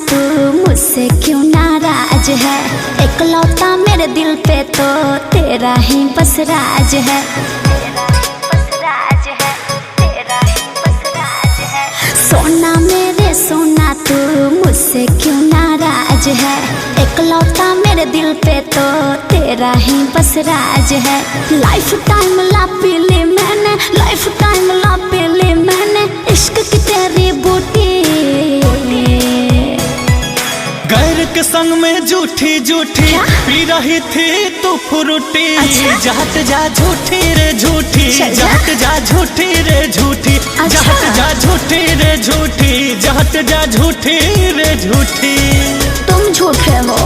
तू मुझसे क्यों नाराज है। इकलौता मेरे दिल पे तो तेरा ही बस राज है। सोना मेरे सोना तू मुझसे क्यों नाराज है। इकलौता मेरे दिल पे तो तेरा ही बस राज है। लाइफ टाइम ला पी ली मैंने, लाइफ टाइम ला पी ली मैंने इश्क की तेरी बूटी। गैर के संग में झूठी झूठी पी रही थी तू फ्रूटी। जात जा झूठी रे झूठी, जात जा झूठी रे झूठी, जात जा झूठी रे झूठी, जात जा झूठी रे झूठी। तुम झूठे हो।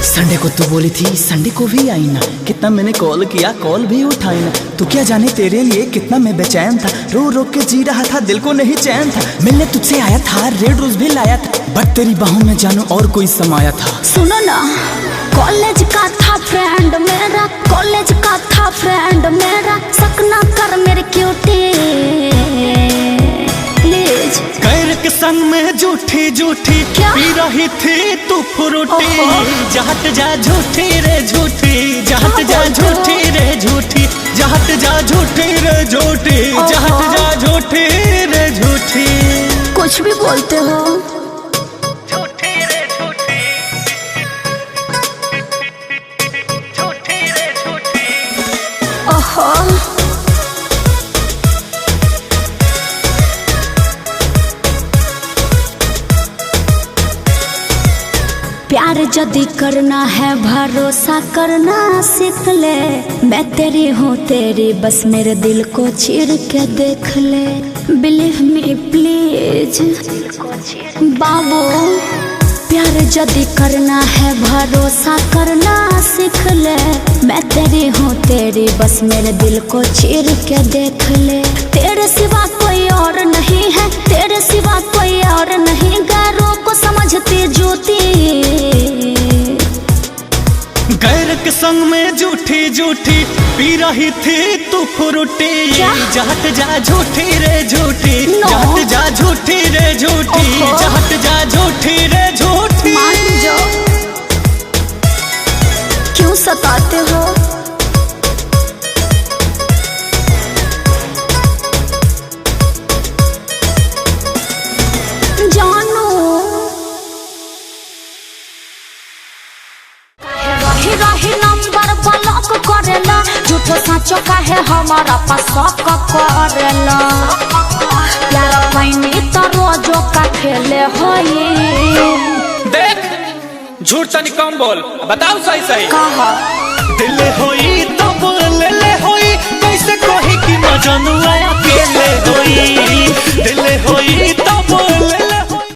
संडे को तू बोली थी संडे को भी आई ना, कितना मैंने कॉल किया कॉल भी उठाई ना। तू क्या जाने तेरे लिए कितना मैं बेचैन था, रो रो के जी रहा था दिल को नहीं चैन था। मिलने तुझसे आया था रेड रोज भी लाया था, बट तेरी बाहों में जानू और कोई समाया था। सुनो ना, कॉलेज का था फ्रेंड मेरा, कॉलेज का था फ्रेंड मेरा, सकना कर मेरे क्यूटी प्लीज। गैर के संग में झूठी झूठी पी रही थी तू फ्रूटी। जात जा झूठी रे झूठी, जात जा झूठी रे झूठी, जात जा झूठी रे झूठी, जात जा झूठी रे झूठी। कुछ भी बोलते हो। झूठी रे झूठी, झूठी रे झूठी। ओहो प्यार यदि करना है भरोसा करना सीख ले। मैं तेरी हूँ तेरी बस मेरे दिल को चीर के देख ले। बिलीव मी प्लीज बाबू, प्यार यदि करना है भरोसा करना सीख ले। मैं तेरी हूँ तेरी बस मेरे दिल को चीर के देख ले। तेरे सिवा कोई और नहीं है, तेरे सिवा कोई और नहीं, गैरों को समझती ज्योति। गैर के संग में झूठी झूठी पी रही थी तू फ्रूटी। जात जा झूठी रे झूठी, जात जा झूठी रे झूठी, जात जा झूठी रे झूठी। मान जाओ, क्यों सताते हो। जानो रही नंबर ब्लॉक करेला, झूठो साचो काहे हमारा पास शक करेला। प्यार पैनी तो रोजो का खेले होई। देख झूठ तनी कम बोल, बताओ सही सही। कहा दिल होई तो बोले ले होई, कैसे कही कि मजनुआ अकेले होई। दिल होई